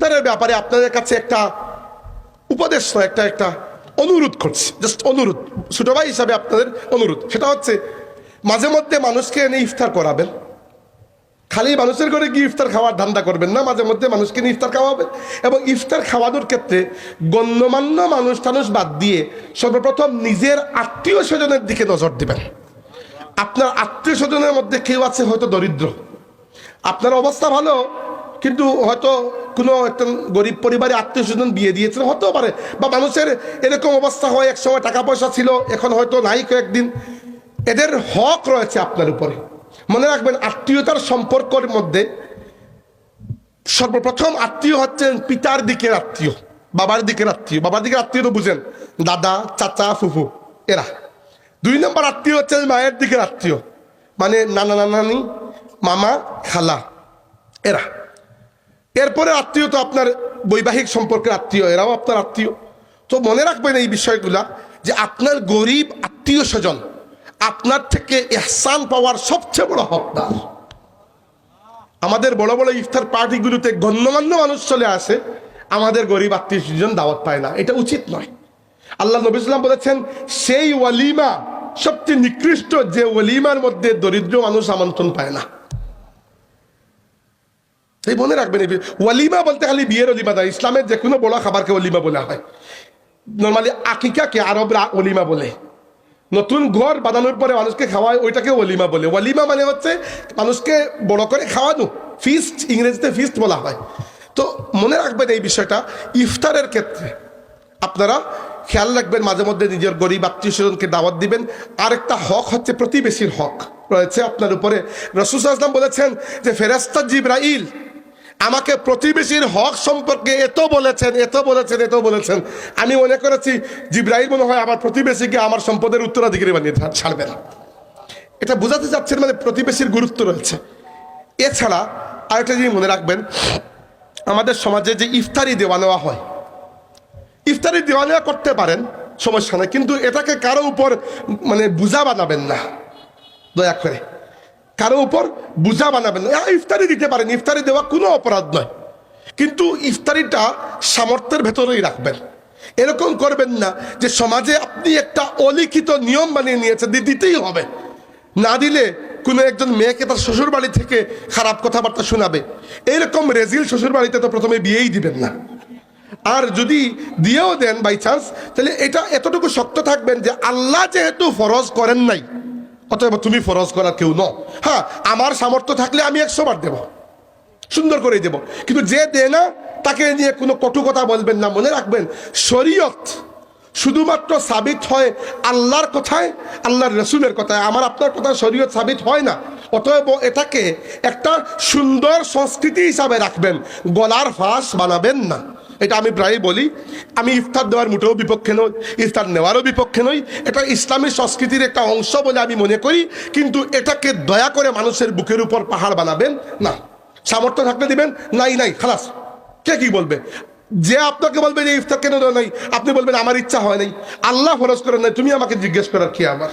ইফতারের ব্যাপারে আপনাদের কাছে একটা উপদেশ নয়, একটা অনুরোধ করছি, জাস্ট অনুরোধ, ছোট ভাই হিসাবে আপনাদের অনুরোধ। সেটা হচ্ছে মাঝে মধ্যে মানুষকে এনে ইফতার করাবেন। খালি মানুষের ঘরে গিয়ে ইফতার খাওয়ার ধান্দা করবেন না, মাঝে মধ্যে মানুষকে নিয়ে ইফতার খাওয়াবেন। এবং ইফতার খাওয়ানোর ক্ষেত্রে গণ্যমান্য মানুষ টানুষ বাদ দিয়ে সর্বপ্রথম নিজের আত্মীয় স্বজনের দিকে নজর দিবেন। আপনার আত্মীয় স্বজনের মধ্যে কেউ আছে হয়তো দরিদ্র, আপনার অবস্থা ভালো কিন্তু হয়তো কোনো একটা গরিব পরিবারে আত্মীয় স্বজন বিয়ে দিয়েছেন, হতেও পারে। বা মানুষের এরকম অবস্থা হয়, এক সময় টাকা পয়সা ছিল, এখন হয়তো নাই কয়েকদিন। এদের হক রয়েছে আপনার উপরে। মনে রাখবেন, আত্মীয়তার সম্পর্কের মধ্যে সর্বপ্রথম আত্মীয় হচ্ছেন পিতার দিকের আত্মীয়, বাবার দিকের আত্মীয়। বাবার দিকের আত্মীয় তো বুঝেন, দাদা, চাচা, ফুফু, এরা। 2 নম্বর আত্মীয় হচ্ছেন মায়ের দিকের আত্মীয়, মানে নানা নানানি, মামা, খালা, এরা। এরপরে আত্মীয় তো আপনার বৈবাহিক সম্পর্কের আত্মীয়, এরাও আপনার আত্মীয়। তো মনে রাখবেন এই বিষয়গুলা, যে আপনার গরিব আত্মীয় স্বজন আপনার থেকে ইহসান পাওয়ার সবচেয়ে বড় হকদার। আমাদের বড় বড় ইফতার পার্টিগুলোতে গণ্যমান্য মানুষ চলে আসে, আমাদের গরিব আত্মীয় স্বজন দাওয়াত পায় না, এটা উচিত নয়। আল্লাহ নবী সাল্লাল্লাহু আলাইহি ওয়াসাল্লাম বলেছেন, সেই ওয়ালিমা সবচেয়ে নিকৃষ্ট যে ওয়ালিমার মধ্যে দরিদ্র মানুষ আমন্ত্রণ পায় না। এই মনে রাখবেন, ওয়ালিমা বলতে খালি বিয়ের ওলিমা নয়, ইসলামের যে কোনো বড় খাবারকে ওলিমা বলা হয়। নর্মালি আকিকাকে আরবরা ওলিমা বলে, নতুন ঘর বানানোর পরে মানুষকে খাওয়ায়, ওইটাকে ওলিমা বলে। ওয়ালিমা মানে হচ্ছে মানুষকে বড় করে খাওয়ানো, ফিস্ট, ইংরেজিতে ফিস্ট বলা হয়। তো মনে রাখবেন এই বিষয়টা। ইফতারের ক্ষেত্রে আপনারা খেয়াল রাখবেন, মাঝে মধ্যে নিজের গরিব আত্মীয় স্বজনকে দাওয়াত দিবেন। আরেকটা হক হচ্ছে প্রতিবেশীর হক রয়েছে আপনার উপরে। রাসূল সাল্লাল্লাহু আলাইহি ওয়াসাল্লাম বলেছেন যে ফেরেশতা জিবরাইল আমাকে প্রতিবেশীর হক সম্পর্কে এত বলেছেন, আমি মনে করেছি জিবরাইল মনে হয় আমার প্রতিবেশীকে আমার সম্পদের উত্তরাধিকারী বানিয়ে ছাড়বে না। এটা বোঝাতে চাচ্ছেন মানে প্রতিবেশীর গুরুত্ব রয়েছে। এছাড়া আরেকটা জিনিস মনে রাখবেন, আমাদের সমাজে যে ইফতারি দেওয়া নেওয়া হয়, ইফতারি দেওয়া নেওয়া করতে পারেন, সমস্যা নেই, কিন্তু এটাকে কারো উপর মানে বোঝা বানাবেন না, দয়া করে কারো উপর বোঝা বানাবেন না। ইফতারি দিতে পারেন, ইফতারি দেওয়া কোনো অপরাধ নয়, কিন্তু ইফতারিটা সামর্থ্যের ভেতরেই রাখবেন। এরকম করবেন না যে সমাজে আপনি একটা অলিখিত নিয়ম বানিয়ে নিয়েছেন, দিতেই হবে, না দিলে কোনো একজন মেয়েকে তার শ্বশুর বাড়ি থেকে খারাপ কথাবার্তা শোনাবে, এইরকম রেজিল শ্বশুর বাড়িতে তো প্রথমে বিয়েই দিবেন না। আর যদি দিয়েও দেন বাই চান্স, তাহলে এটা এতটুকু শক্ত থাকবেন যে আল্লাহ যেহেতু ফরজ করেন নাই, অতএব তুমি ফরজ করার কেউ নও। হ্যাঁ, আমার সামর্থ্য থাকলে আমি 100 বার দেব, সুন্দর করে দেব, কিন্তু যে দেয় না তাকে নিয়ে কোনো কটু কথা বলবেন না। মনে রাখবেন, শরীয়ত শুধুমাত্র সাবিত হয় আল্লাহর কথায়, আল্লাহর রসুলের কথায়, আমার আপনার কথায় শরীয়ত সাবিত হয় না। অতএব এটাকে একটা সুন্দর সংস্কৃতি হিসাবে রাখবেন, গলার ফাঁস বানাবেন না। এটা আমি প্রায় বলি। আমি ইফতার দেওয়ার মোটেও বিপক্ষে নই, ইফতার নেওয়ারও বিপক্ষে নই। এটা ইসলামী সংস্কৃতির একটা অংশ বলে আমি মনে করি, কিন্তু এটাকে দয়া করে মানুষের বুকের উপর পাহাড় বানাবেন না। সামর্থ্য থাকলে দিবেন, নাই খালাস, কে কি বলবে? যে আপনাকে বলবে যে ইফতার কেন দেওয়া নাই, আপনি বলবেন আমার ইচ্ছা হয় নাই, আল্লাহ ফরজ করেন নাই, তুমি আমাকে জিজ্ঞেস করার কি আমার?